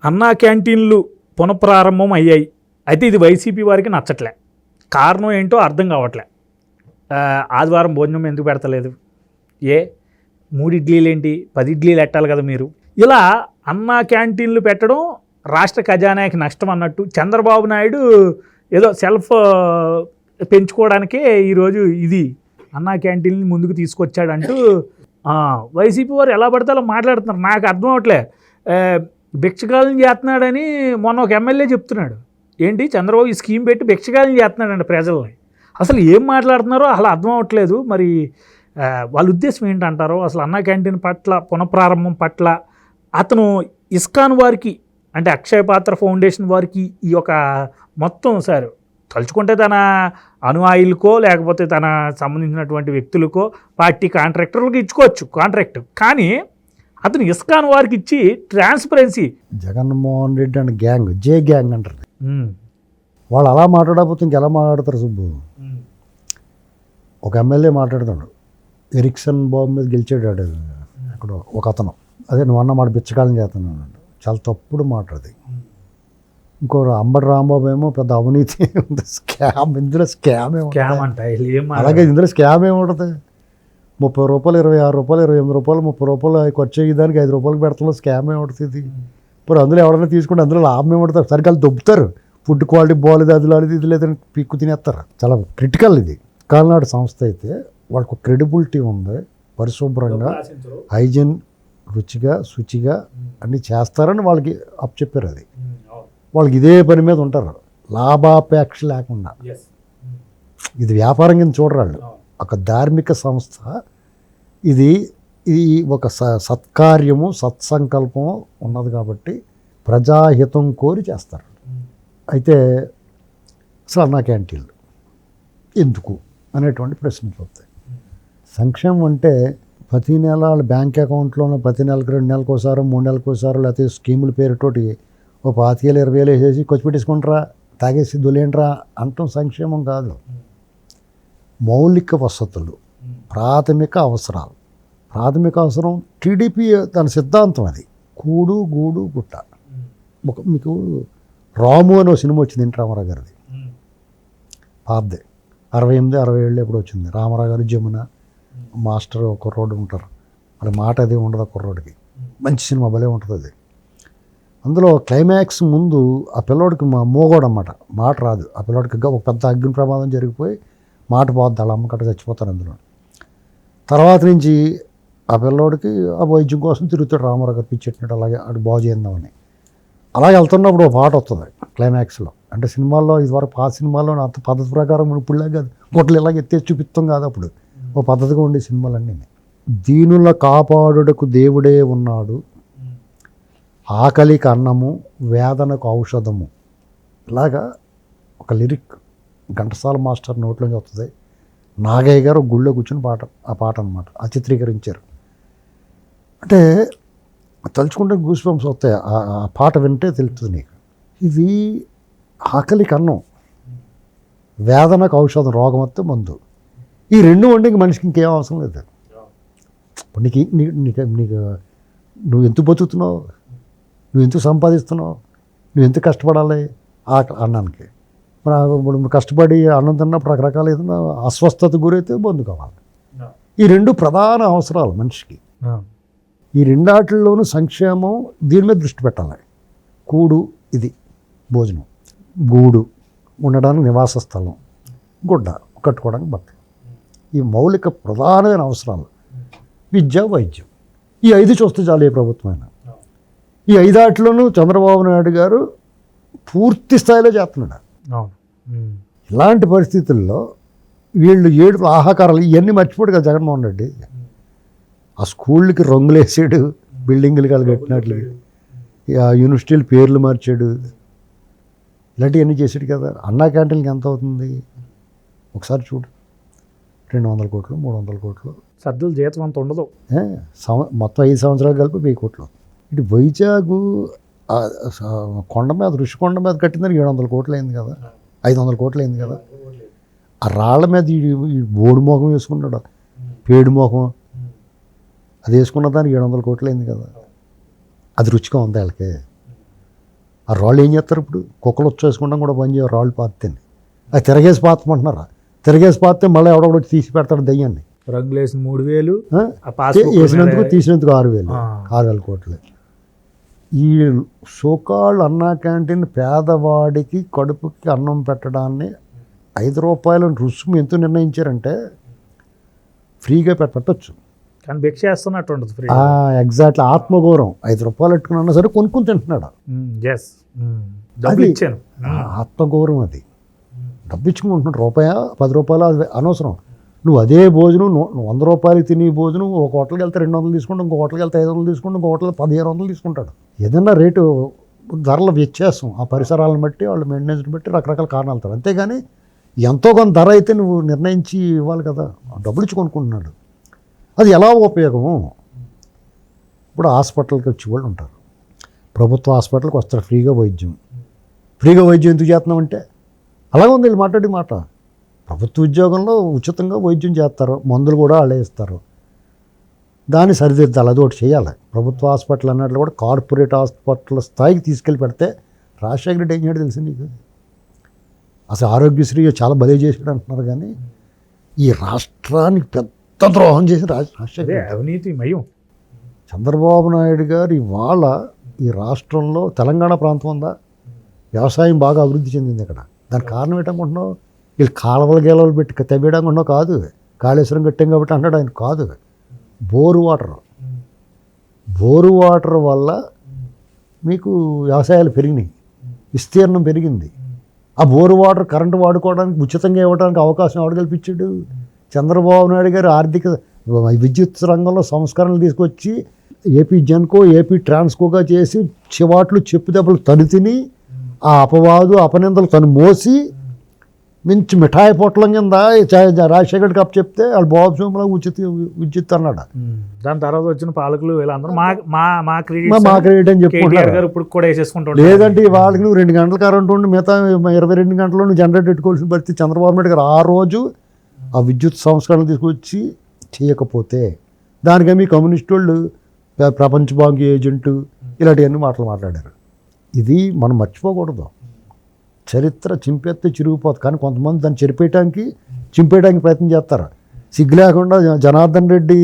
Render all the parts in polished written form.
అన్నా క్యాంటీన్లు పునఃప్రారంభం అయ్యాయి. అయితే ఇది వైసీపీ వారికి నచ్చట్లే. కారణం ఏంటో అర్థం కావట్లే. ఆదివారం భోజనం ఎందుకు పెడతలేదు? 3 ఇడ్లీలు ఏంటి, 10 ఇడ్లీలు పెట్టాలి కదా మీరు. ఇలా అన్నా క్యాంటీన్లు పెట్టడం రాష్ట్ర ఖజానాకి నష్టం అన్నట్టు చంద్రబాబు నాయుడు ఏదో సెల్ఫ్ పెంచుకోవడానికే ఈరోజు ఇది అన్నా క్యాంటీన్ని ముందుకు తీసుకొచ్చాడంటూ వైసీపీ వారు ఎలా పడితే అలా మాట్లాడుతున్నారు. నాకు అర్థం అవట్లే. భిక్షగాలం చేస్తున్నాడని మొన్న ఒక ఎమ్మెల్యే చెప్తున్నాడు. ఏంటి చంద్రబాబు ఈ స్కీమ్ పెట్టి భిక్షగాలం చేస్తున్నాడండి ప్రజల్ని. అసలు ఏం మాట్లాడుతున్నారో అసలు అర్థం అవ్వట్లేదు. మరి వాళ్ళ ఉద్దేశం ఏంటంటారో అసలు అన్నా క్యాంటీన్ పట్ల పునఃప్రారంభం పట్ల అతను ఇస్కాన్ వారికి అంటే అక్షయ పాత్ర ఫౌండేషన్ వారికి ఈ యొక్క మొత్తం సార్ తలుచుకుంటే తన అనుయాయులకో లేకపోతే తన సంబంధించినటువంటి వ్యక్తులకో పార్టీ కాంట్రాక్టర్లకు ఇచ్చుకోవచ్చు కాంట్రాక్ట్. కానీ అతను ఇస్కాన్ వారికి ఇచ్చి transparency Jaganmohan Reddy and gang gang అంటారు. వాళ్ళు అలా మాట్లాడకపోతే ఇంకెలా మాట్లాడతారు సుబ్బు? ఒక ఎమ్మెల్యే మాట్లాడుతాడు, ఎరిక్సన్ బాబు మీద గెలిచాడు అక్కడ ఒక అతను. అదే నువ్వు అన్న మాట బిచ్చకాలం చేస్తున్నాడు, చాలా తప్పుడు మాట్లాడది. ఇంకో అంబటి రాంబాబు ఏమో పెద్ద అవినీతి స్కామ్, ఇందులో స్కామ్ అంటే అలాగే ఇందులో స్కామ్ ఏముంటుంది? 30 రూపాయలు 26 రూపాయలు 28 రూపాయలు 30 రూపాయలు ఖర్చు అయ్యేదానికి 5 రూపాయలు పెడతాలో స్కామ్ ఏముంటుంది? ఇప్పుడు అందులో ఎవరైనా తీసుకుంటే అందులో లాభం ఏముంటుంది? సరిగ్గా దొబ్బుతారు, ఫుడ్ క్వాలిటీ బాగాలేదు, అది లేదు ఇది లేదని పిక్కు తినేస్తారు. చాలా క్రిటికల్ ఇది. కాల్నాడు సంస్థ అయితే వాళ్ళకు క్రెడిబిలిటీ ఉంది, పరిశుభ్రంగా హైజీన్ రుచిగా శుచిగా అన్నీ చేస్తారని వాళ్ళకి అప్పచెప్పారు. అది వాళ్ళకి ఇదే పని మీద ఉంటారు, లాభాపేక్ష లేకుండా. ఇది వ్యాపారం కింద చూడరాళ్ళు. ఒక ధార్మిక సంస్థ ఇది ఒక సత్కార్యము సత్సంకల్పము ఉన్నది కాబట్టి ప్రజాహితం కోరి చేస్తారు. అయితే అసలు అన్నా క్యాంటీన్లు ఎందుకు అనేటువంటి ప్రశ్నలు వస్తాయి. సంక్షేమం అంటే ప్రతి నెల వాళ్ళ బ్యాంక్ అకౌంట్లోనే ప్రతి నెలకు 2 నెలలకు ఒకసారి 3 నెలలకు ఒకసారి లేకపోతే స్కీముల పేరుతోటి 25,000 20,000 వేసేసి ఖర్చు పెట్టేసుకుంటారా, తాగేసి దొలేంట్రా అంటాం సంక్షేమం కాదు. మౌలిక వసతులు, ప్రాథమిక అవసరాలు. ప్రాథమిక అవసరం టీడీపీ దాని సిద్ధాంతం అది. కూడు గూడు గుట్ట. మీకు రాము అని ఒక సినిమా వచ్చింది ఎన్టీ రామారావు గారిది, పాతదే, 68 67 ఎప్పుడు వచ్చింది. రామారావు గారు జమున మాస్టర్ ఒక కుర్రోడు ఉంటారు, వాళ్ళ మాట అది ఉండదు. ఆ కుర్రోడికి మంచి సినిమా భలే ఉంటుంది అది. అందులో క్లైమాక్స్ ముందు ఆ పిల్లోడికి మోగోడు అన్నమాట, మాట రాదు. ఆ పిల్లోడికి ఒక పెద్ద అగ్ని ప్రమాదం జరిగిపోయి మాట పోద్ది, వాళ్ళ అమ్మకట్ట చచ్చిపోతారు అందులో. తర్వాత నుంచి ఆ పిల్లోడికి ఆ వైద్యం కోసం తిరుగుతాడు రామారావు గారు పిచ్చెట్టినట్టు, అలాగే అటు బాగు చేద్దామని. అలాగే వెళ్తున్నప్పుడు ఒక పాట వస్తుంది క్లైమాక్స్లో. అంటే సినిమాల్లో ఇదివరకు పాత సినిమాల్లో అంత పద్ధతి ప్రకారం ఇప్పుడులా కాదు, గొడ్లు ఇలాగ ఎత్తేసి చూపిస్తాం కాదు, అప్పుడు ఓ పద్ధతిగా ఉండే సినిమాలన్నీ. దీనుల కాపాడుటకు దేవుడే ఉన్నాడు, ఆకలికి అన్నము వేదనకు ఔషధము. ఇలాగా ఒక లిరిక్ ఘంటసాల మాస్టర్ నోట్లోంచి వస్తుంది. నాగయ్య గారు గుళ్ళో కూర్చుని పాట, ఆ పాట అనమాట, ఆ చిత్రీకరించారు. అంటే తలుచుకుంటే గూస్ బంప్స్ వస్తాయి, ఆ పాట వింటే తెలుస్తుంది నీకు. ఇది ఆకలికి అన్నం, వేదనకు ఔషధం, రోగం వస్తే మందు. ఈ 2 వండి మనిషికి ఇంకేం అవసరం లేదు. ఇప్పుడు నీకు నువ్వు ఎంత బతుకుతున్నావు, నువ్వు ఎంత సంపాదిస్తున్నావు, నువ్వు ఎంత కష్టపడాలి అన్నానికి. ఇప్పుడు కష్టపడి అన్నం తిన్నప్పుడు రకరకాల ఏదైనా అస్వస్థత గురైతే మందు కావాలి. ఈ 2 ప్రధాన అవసరాలు మనిషికి. ఈ 2 వాటిల్లోనూ సంక్షేమం దీని మీద దృష్టి పెట్టాలి. కూడు, ఇది భోజనం, గూడు ఉండడానికి నివాస స్థలం, గుడ్డ కట్టుకోవడానికి బట్టలు, ఈ మౌలిక ప్రధానమైన అవసరాలు. విద్య వైద్యం, ఈ 5 చూస్తే చాలు ఏ ప్రభుత్వమైనా. ఈ 5 వాటిలోనూ చంద్రబాబు నాయుడు గారు పూర్తి స్థాయిలో చేస్తున్నాడు. ఇలాంటి పరిస్థితుల్లో వీళ్ళు 7 ఆహాకారాలు ఇవన్నీ మర్చిపోడు కదా జగన్మోహన్ రెడ్డి. ఆ స్కూళ్ళకి రంగులు వేసాడు, బిల్డింగులు కాలు కట్టినట్లు, ఆ యూనివర్సిటీల పేర్లు మార్చాడు, ఇలాంటివన్నీ చేసాడు కదా. అన్నా క్యాంటీన్కి ఎంత అవుతుంది ఒకసారి చూడు, 200 కోట్లు 300 కోట్లు. సర్దులు జీతం అంత ఉండదు, మొత్తం 5 సంవత్సరాలు కలిపి 1000 కోట్లు. ఇటు వైజాగ్ కొండ మీద ఋషికొండ మీద కట్టిందని 700 కోట్లు అయింది కదా, 500 కోట్లు అయింది కదా. ఆ రాళ్ల మీద ఈ బోడు మోహం వేసుకున్నాడు, పేడు మోహం, అది వేసుకున్న దానికి 700 కోట్లు అయింది కదా. అది రుచిగా ఉంది వాళ్ళకి. ఆ రాళ్ళు ఏం చేస్తారు ఇప్పుడు? కుక్కలు వచ్చేసుకోవడం కూడా బంద్ చేయవు రాళ్ళు పాతిని. అది తిరగేసి పాతమంటున్నారా? తిరగేసి పాతితే మళ్ళీ ఎవడొకటి తీసి పెడతాడు దయ్యాన్ని. రంగులేసిన 3,000 వేసినందుకు తీసినందుకు 6,000 కోట్లు. ఈ సోకాళ్ళు అన్నా క్యాంటీన్ పేదవాడికి కడుపుకి అన్నం పెట్టడాన్ని 5 రూపాయల రుసుము ఎంత నిర్ణయించారంటే ఫ్రీగా పెట్టచ్చు. కానీ భిక్ష చేస్తున్నట్టు ఉండదు ఫ్రీ. ఎగ్జాక్ట్లీ ఆత్మగౌరవం. 5 రూపాయలు పెట్టుకున్నా సరే కొనుక్కుని తింటున్నాడు. డబ్బులు ఇచ్చాను. ఆత్మగౌరవం అది. డబ్బు ఇచ్చుకుంటున్నాడు, రూపాయ 10 రూపాయలు అది అనవసరం. నువ్వు అదే భోజనం 100 రూపాయలు తినే భోజనం ఒక హోటల్కి వెళ్తే 200 తీసుకుంటావు, ఇంకో హోటల్కి వెళ్తే 500 తీసుకుంటావు, ఇంకో హోటల్ 1500 తీసుకుంటాడు. ఏదైనా రేటు ధరల వ్యత్యాసం ఆ పరిసరాలను బట్టి వాళ్ళు మెయింటెనెన్స్ బట్టి రకరకాల కారణాలు. అంతేగాని ఎంతో కొంత ధర అయితే నువ్వు నిర్ణయించి ఇవ్వాలి కదా. డబ్బులు ఇచ్చి కొనుక్కుంటున్నాడు. అది ఎలా ఉపయోగము? ఇప్పుడు హాస్పిటల్కి వచ్చి వాళ్ళు ఉంటారు, ప్రభుత్వ హాస్పిటల్కి వస్తారు, ఫ్రీగా వైద్యం ఎందుకు చేస్తున్నామంటే అలాగే ఉంది వీళ్ళు మాట్లాడి మాట. ప్రభుత్వ ఉద్యోగంలో ఉచితంగా వైద్యం చేస్తారు, మందులు కూడా వాళ్ళే ఇస్తారు. దాన్ని సరిదిద్దాలి, అది ఒకటి చేయాలి. ప్రభుత్వ హాస్పిటల్ అన్నట్లు కూడా కార్పొరేట్ హాస్పిటల్ స్థాయికి తీసుకెళ్ళి పెడితే రాజశేఖర రెడ్డి ఏం చేయడం తెలుసు నీకు? అసలు ఆరోగ్యశ్రీ చాలా బలే చేసాడు అంటున్నారు, కానీ ఈ రాష్ట్రానికి పెద్ద ద్రోహం చేసి రాజశేఖర అవినీతిమయం. చంద్రబాబు నాయుడు గారు ఇవాళ ఈ రాష్ట్రంలో తెలంగాణ ప్రాంతం ఉందా, వ్యవసాయం బాగా అభివృద్ధి చెందింది ఇక్కడ. దానికి కారణం ఏంటనుకుంటున్నావు? వీళ్ళు కాలువలు గేలవలు పెట్టి తెవ్వేయడం కాదు, కాళేశ్వరం కట్టాం కాబట్టి అంటాడు ఆయన కాదు. బోరు వాటర్ వల్ల మీకు వ్యవసాయాలు పెరిగినాయి, విస్తీర్ణం పెరిగింది. ఆ బోరు వాటర్ కరెంటు వాడుకోవడానికి ఉచితంగా ఇవ్వడానికి అవకాశం ఎవడు కల్పించాడు? చంద్రబాబు నాయుడు గారు ఆర్థిక విద్యుత్ రంగంలో సంస్కరణలు తీసుకొచ్చి ఏపీ జెన్కో ఏపీ ట్రాన్స్కోగా చేసి చివాట్లు చెప్పు దెబ్బలు తను తిని ఆ అపనిందలు తను మోసి మించి మిఠాయి పొట్లం కింద రాజశేఖర్ కప్ చెప్తే వాళ్ళు బాబు సోమలా విద్యుత్ అన్నాడు. దాని తర్వాత వచ్చిన పాలకులు వీళ్ళందరూ మా క్రెడిట్ అని చెప్పుకుంటారు. ఇప్పుడు కూడా వేసేసుకుంటారు. లేదంటే వాళ్ళకి నువ్వు 2 గంటల కరెంట్ ఉండి మిగతా 22 గంటల్లో నువ్వు జనరేట్ పెట్టుకోవాల్సిన పరిస్థితి. చంద్రబాబు నాయుడు గారు ఆ రోజు ఆ విద్యుత్ సంస్కరణలు తీసుకొచ్చి చేయకపోతే దానికే మీ కమ్యూనిస్ట్ వాళ్ళు ప్రపంచ బ్యాంకు ఏజెంటు ఇలాంటివన్నీ మాట్లాడారు. ఇది మనం మర్చిపోకూడదు. చరిత్ర చింపేస్తే చిరిగిపోతుంది, కానీ కొంతమంది దాన్ని చింపేయడానికి ప్రయత్నం చేస్తారు. సిగ్గు లేకుండా జనార్దన్ రెడ్డి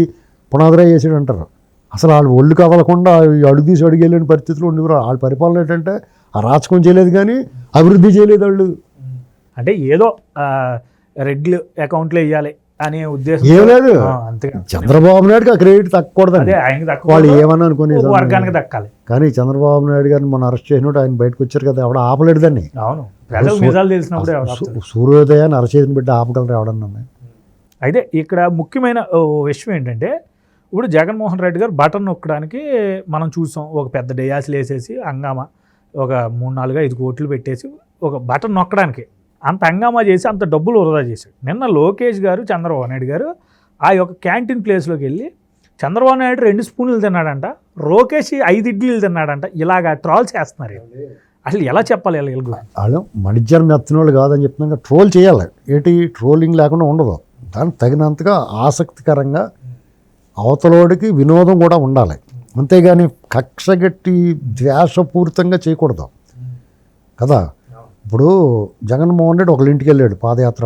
పునాదిరాయి వేసాడు అంటారు. అసలు వాళ్ళు ఒళ్ళు కదలకుండా అడుగు తీసి అడుగు వెళ్ళిన పరిస్థితులు ఉండేవారు. వాళ్ళ పరిపాలన ఏంటంటే అరాచకం చేయలేదు కానీ అభివృద్ధి చేయలేదు వాళ్ళు. అంటే ఏదో రెడ్లు అకౌంట్లో వేయాలి అనే ఉద్దేశం ఏం లేదు. అంతే. చంద్రబాబు నాయుడుకి ఆ క్రెడిట్ తగ్గకూడదండి, వాళ్ళు ఏమన్నా అనుకునే వర్గానికి దక్కాలి. కానీ చంద్రబాబు నాయుడు గారిని మొన్న అరెస్ట్ చేసినట్టు ఆయన బయటకు వచ్చారు కదా, ఎవడ ఆపలేడు దాన్ని. అవును, ప్రజలకు నిజాలు తెలిసినప్పుడు సూర్యోదయాన్ని అరచేతిని పెట్టి ఆపగలరు ఎవడన్నా. అయితే ఇక్కడ ముఖ్యమైన విషయం ఏంటంటే, ఇప్పుడు జగన్మోహన్ రెడ్డి గారు బటన్ నొక్కడానికి మనం చూసాం. ఒక పెద్ద డయాసులు వేసేసి హంగామా ఒక 3-4-5 కోట్లు పెట్టేసి ఒక బటన్ నొక్కడానికి అంత హంగామా చేసి అంత డబ్బులు వృధా చేశాడు. నిన్న లోకేష్ గారు చంద్రబాబు నాయుడు గారు ఆ యొక్క క్యాంటీన్ ప్లేస్లోకి వెళ్ళి చంద్రబాబు నాయుడు 2 స్పూన్లు తిన్నాడంట, లోకేష్ 5 ఇడ్లీలు తిన్నాడంట. ఇలాగా ట్రాల్ చేస్తున్నారు. అసలు ఎలా చెప్పాలి? వాళ్ళు మణిజ్యం మెత్తన వాళ్ళు కాదని చెప్తున్నాక ట్రోల్ చేయాలి. ట్రోలింగ్ లేకుండా ఉండదు. దానికి తగినంతగా ఆసక్తికరంగా అవతలోడికి వినోదం కూడా ఉండాలి. అంతేగాని కక్షగట్టి ద్వేషపూరితంగా చేయకూడదు కదా. ఇప్పుడు జగన్మోహన్ రెడ్డి ఒకళ్ళ ఇంటికి వెళ్ళాడు పాదయాత్ర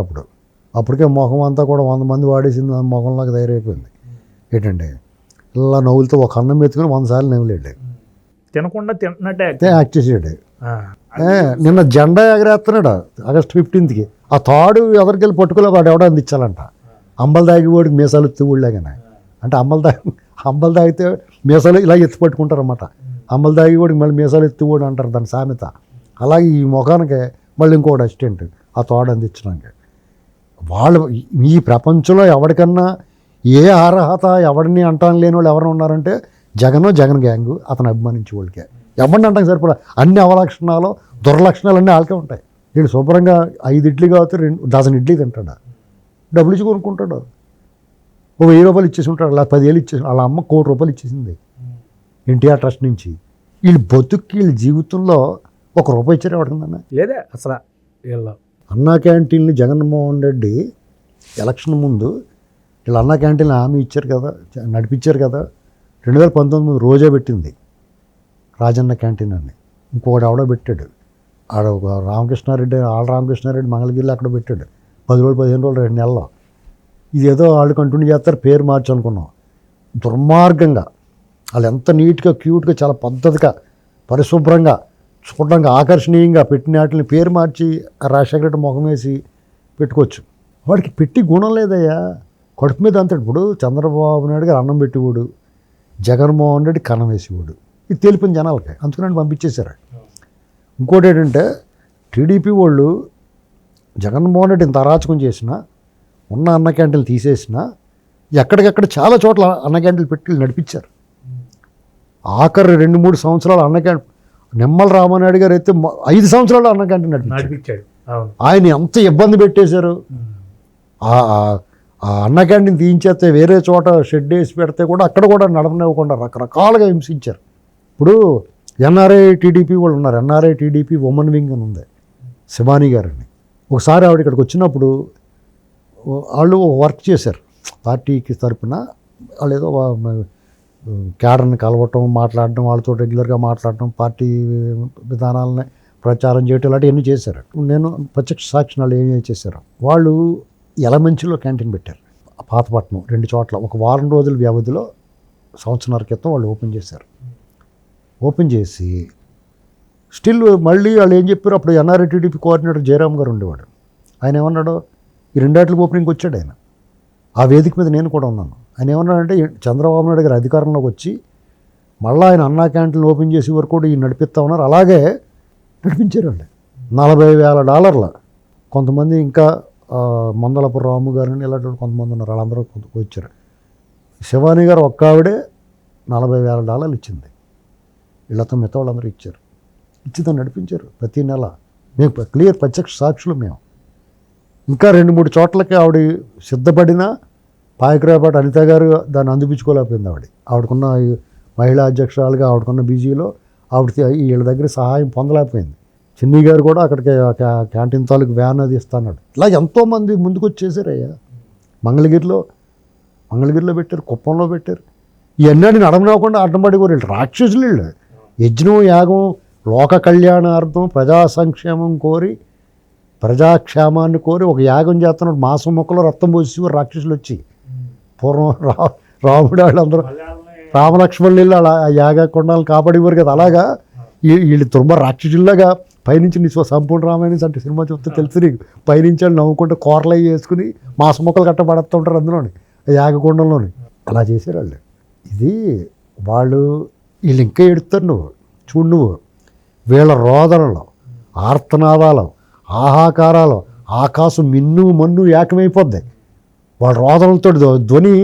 అప్పటికే మొహం అంతా కూడా 100 మంది వాడేసింది, మొహంలాగా తయారైపోయింది. ఏంటంటే ఇలా నవ్వులతో ఒక అన్నం ఎత్తుకుని 100 సార్లు నవ్వులేడు, తినకుండా తింటున్నట్టే యాక్ట్ చేసాడు. నిన్న జెండా ఎగరేస్తున్నాడు ఆగస్టు 15కి. ఆ తాడు ఎదరికెళ్ళి పట్టుకోలే వాడు ఎవడో అందించాలంట. అంబలు దాగి వాడికి మీసాలు ఎత్తి ఊళ్ళగానే. అంటే అంబలు తాగితే మీసాలు ఇలా ఎత్తి పట్టుకుంటారన్నమాట. అంబలు దాగి వాడికి మళ్ళీ మీసాలు ఎత్తి ఊడు అంటారు దాని సామెత. అలాగే ఈ ముఖానికి మళ్ళీ ఇంకోటి అసిస్టెంట్ ఆ తోడు అందించడానికి. వాళ్ళు ఈ ప్రపంచంలో ఎవరికన్నా ఏ అర్హత ఎవరిని అంటాను లేని వాళ్ళు ఎవరైనా ఉన్నారంటే జగన్ గ్యాంగు అతను అభిమానించే వాళ్ళకే. ఎవరిని అంటాం సరిపడా అన్ని అవలక్షణాలు దుర్లక్షణాలు అన్నీ వాళ్ళకే ఉంటాయి. వీడు శుభ్రంగా 5 ఇడ్లీ కాబట్టి 2 డజన్ ఇడ్లీ తింటాడు, డబ్బులు ఇచ్చి కొనుక్కుంటాడు. ఓ 1000 రూపాయలు ఇచ్చేసి ఉంటాడు, అలా 10,000 ఇచ్చేసి. వాళ్ళ అమ్మ 1 కోటి రూపాయలు ఇచ్చేసింది ఎన్టీఆర్ ట్రస్ట్ నుంచి. వీళ్ళు వీళ్ళ జీవితంలో 1 రూపాయి ఇచ్చారు ఎవరికిందన్న లేదే అసలు. అన్నా క్యాంటీన్ని జగన్మోహన్ రెడ్డి ఎలక్షన్ ముందు వీళ్ళు అన్నా క్యాంటీన్లు హామీ ఇచ్చారు కదా, నడిపించారు కదా. 2019 రోజే పెట్టింది రాజన్న క్యాంటీన్ అని. ఇంకొకటి ఎవడో పెట్టాడు, ఆడ ఒక రామకృష్ణారెడ్డి రామకృష్ణారెడ్డి మంగళగిరిలో అక్కడ పెట్టాడు 10 రోజులు 15 రోజులు 2 నెలల్లో. ఇదేదో వాళ్ళు కంటిన్యూ చేస్తారు, పేరు మార్చి అనుకున్నాం. దుర్మార్గంగా వాళ్ళు ఎంత నీట్గా క్యూట్గా చాలా పద్ధతిగా పరిశుభ్రంగా చూడడానికి ఆకర్షణీయంగా పెట్టిన వాటిని పేరు మార్చి రాజశేఖర రెడ్డి ముఖం వేసి పెట్టుకోవచ్చు. వాడికి పెట్టి గుణం లేదయ్యా, కడుపు మీద అంతాడు. ఇప్పుడు చంద్రబాబు నాయుడు గారు అన్నం పెట్టేవాడు, జగన్మోహన్ రెడ్డి కన్నం వేసేవాడు. ఇది తెలిపిన జనాలకి, అందుకని పంపించేశారు. ఇంకోటి ఏంటంటే టీడీపీ వాళ్ళు జగన్మోహన్ రెడ్డి ఇంత అరాచకం చేసినా, ఉన్న అన్న క్యాంటీన్లు తీసేసినా ఎక్కడికక్కడ చాలా చోట్ల అన్న క్యాంటీన్లు పెట్టి నడిపించారు. ఆఖరి 2-3 సంవత్సరాలు అన్న క్యాంటీన్, నిమ్మల రామానాయుడు గారు అయితే 5 సంవత్సరాలు అన్న క్యాంటీన్ నడిపించాడు. ఆయన ఎంత ఇబ్బంది పెట్టేశారు. ఆ అన్న క్యాంటీన్ తీయించేస్తే వేరే చోట షెడ్ వేసి పెడితే కూడా అక్కడ కూడా నడపనివ్వకుండా రకరకాలుగా హింసించారు. ఇప్పుడు ఎన్ఆర్ఐ టీడీపీ వాళ్ళు ఉన్నారు, ఎన్ఆర్ఐ టీడీపీ ఉమెన్ వింగ్ అని ఉంది, శివానీ గారిని. ఒకసారి ఆవిడ ఇక్కడికి వచ్చినప్పుడు వాళ్ళు వర్క్ చేశారు పార్టీకి తరపున. వాళ్ళు ఏదో క్యాడర్ని కలవటం, మాట్లాడటం, వాళ్ళతో రెగ్యులర్గా మాట్లాడటం, పార్టీ విధానాలని ప్రచారం చేయటం ఇలాంటివన్నీ చేశారు. నేను ప్రత్యక్ష సాక్షి వాళ్ళు ఏమేమి చేశారు. వాళ్ళు యలమంచిలో క్యాంటీన్ పెట్టారు, పాతపట్నం 2 చోట్ల. ఒక వారం రోజుల వ్యవధిలో సంవత్సరాల క్రితం వాళ్ళు ఓపెన్ చేశారు. ఓపెన్ చేసి స్టిల్ మళ్ళీ వాళ్ళు ఏం చెప్పారు, అప్పుడు ఎన్ఆర్ఐ టీడీపీ కోఆర్డినేటర్ జయరామ్ గారు ఉండేవాడు. ఆయన ఏమన్నాడు, ఈ 2 ఓపెనింగ్కి వచ్చాడు ఆయన. ఆ వేదిక మీద నేను కూడా ఉన్నాను. ఆయన ఏమన్నాడంటే, చంద్రబాబు నాయుడు గారు అధికారంలోకి వచ్చి మళ్ళీ ఆయన అన్నా క్యాంటీన్ ఓపెన్ చేసే వరకు కూడా ఈ నడిపిస్తూ ఉన్నారు. అలాగే నడిపించారు వాళ్ళు. $40,000. కొంతమంది ఇంకా మందలపు రాము గారిని ఇలాంటి కొంతమంది ఉన్నారు, వాళ్ళందరూ వచ్చారు. శివానీ గారు ఒక్క ఆవిడే $40,000 ఇచ్చింది. వీళ్ళతో మిగతా వాళ్ళందరూ ఇచ్చారు. ఇచ్చితో నడిపించారు ప్రతి నెల. మేము క్లియర్ ప్రత్యక్ష సాక్షులు మేము. ఇంకా 2-3 చోట్లకి ఆవిడ సిద్ధపడిన పాయకరాపాటి అనిత గారు దాన్ని అందిపించుకోలేకపోయింది. ఆవిడకున్న మహిళా అధ్యక్షురాలుగా ఆవిడకున్న బీజీలో ఆవిడ వీళ్ళ దగ్గర సహాయం పొందలేకపోయింది. చిన్ని గారు కూడా అక్కడికి క్యాంటీన్ తాలూకు వ్యాన్ అది ఇస్తాన్నాడు. ఇలా ఎంతోమంది ముందుకు వచ్చేసారయ్యా. మంగళగిరిలో పెట్టారు, కుప్పంలో పెట్టారు. ఇవన్నీ నడమనివ్వకుండా అడ్డంపడి కోరి రాక్షసులు వీళ్ళు. యజ్ఞం యాగం లోక కళ్యాణార్థం ప్రజా సంక్షేమం కోరి, ప్రజాక్షేమాన్ని కోరి ఒక యాగం చేస్తున్నాడు. మాసం మొక్కలో రక్తం పోసి రాక్షసులు వచ్చి పూర్వం రాముడు వాళ్ళందరూ రామలక్ష్మణులు వెళ్ళి అలా యాగ కొండలను కాపాడేవారు కదా. అలాగా వీళ్ళు తుర్మ రాక్షసుల్లాగా పైనుంచి నీ సంపూర్ణ రామాయణ అంటే సినిమా చూస్తే తెలుసు నీకు. పైనుంచి వాళ్ళు నవ్వుకుంటే కూరలయ్యి వేసుకుని మాసం మొక్కలు కట్టబడుతూ ఉంటారు అందులోని, యాగకొండంలోని. అలా చేశారు వాళ్ళు. ఇది వాళ్ళు వీళ్ళు ఇంకా ఎడుతారు. నువ్వు వీళ్ళ రోదనలు, ఆర్తనాదాలు, ఆహాకారాలు, ఆకాశం మిన్ను మన్ను ఏకమైపోద్ది. వాళ్ళ రోదనలతో ధ్వని,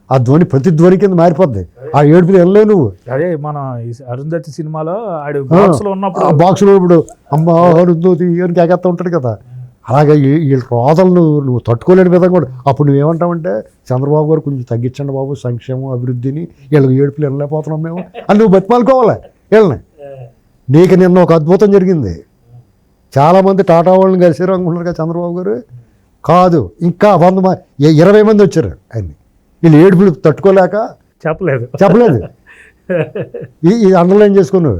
ఆ ధ్వని ప్రతిధ్వని కింద మారిపోద్ది. ఆ ఏడుపులు వెళ్ళలేవు నువ్వు. అదే మన అరుంధతి సినిమాలో ఆడు బాక్స్లో ఉన్నప్పుడు, ఆ బాక్స్లో ఇప్పుడు అమ్మ అరుంధతి అని కేకేస్తూ ఉంటాడు కదా. అలాగే వీళ్ళ రోదలను నువ్వు తట్టుకోలేని విధంగా కూడా. అప్పుడు నువ్వేమంటావంటే, చంద్రబాబు గారు కొంచెం తగ్గించండి బాబు సంక్షేమం అభివృద్ధిని, వీళ్ళకి ఏడుపులు వెళ్ళలేకపోతున్నాం మేము అని నువ్వు బతిమాలుకోవాలి వీళ్ళని. నీకు నిన్న ఒక అద్భుతం జరిగింది. చాలామంది టాటా వాళ్ళని కలిసారు అనుకుంటున్నారు కదా చంద్రబాబు గారు. కాదు, ఇంకా 20 మంది వచ్చారు ఆయన్ని. వీళ్ళు ఏడుపులు తట్టుకోలేక చెప్పలేదు. ఇది అండర్లైన్ చేసుకున్నావు.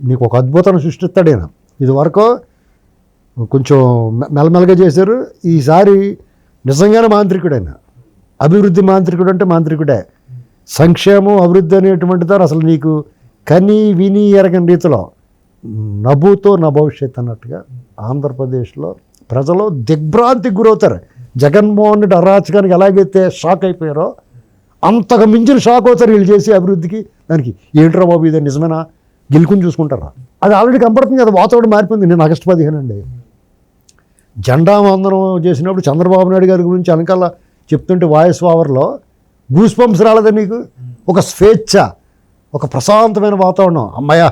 నీకు ఒక అద్భుతాన్ని సృష్టిస్తాడు ఈయన. ఇది వరకు కొంచెం మెల్లమెల్లగా చేశారు. ఈసారి నిజంగానే మాంత్రికుడు ఆయన. అభివృద్ధి మాంత్రికుడు అంటే మాంత్రికుడే. సంక్షేమం అభివృద్ధి అనేటువంటి దాన్ని అసలు నీకు కని విని ఎరగని రీతిలో నభూతో నా భవిష్యత్ అన్నట్టుగా ఆంధ్రప్రదేశ్లో ప్రజలు దిగ్భ్రాంతికి గురవుతారు. జగన్మోహన్ రెడ్డి అరాచకానికి ఎలాగైతే షాక్ అయిపోయారో అంతకు మించిన షాక్ అవుతారు వీళ్ళు చేసే అభివృద్ధికి. దానికి ఏంట్రా బాబు ఇది నిజమేనా, గెలుకుని చూసుకుంటారా? అది ఆల్రెడీ కనపడుతుంది కదా, వాతావరణం మారిపోయింది. నేను ఆగస్టు 15 అండి జెండా వందనం చేసినప్పుడు చంద్రబాబు నాయుడు గారి గురించి వెనకాల చెప్తుంటే వాయిస్ ఓవర్లో గూస్ బంప్స్ రాలేదా నీకు? ఒక స్వేచ్ఛ, ఒక ప్రశాంతమైన వాతావరణం, అమ్మాయ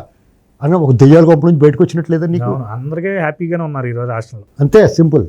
అని ఒక దెయ్యాల గొప్ప నుంచి బయటకు వచ్చినట్లేదా నీకు? అందరికీ హ్యాపీగానే ఉన్నారు ఈరోజు రాష్ట్రంలో. అంతే సింపుల్.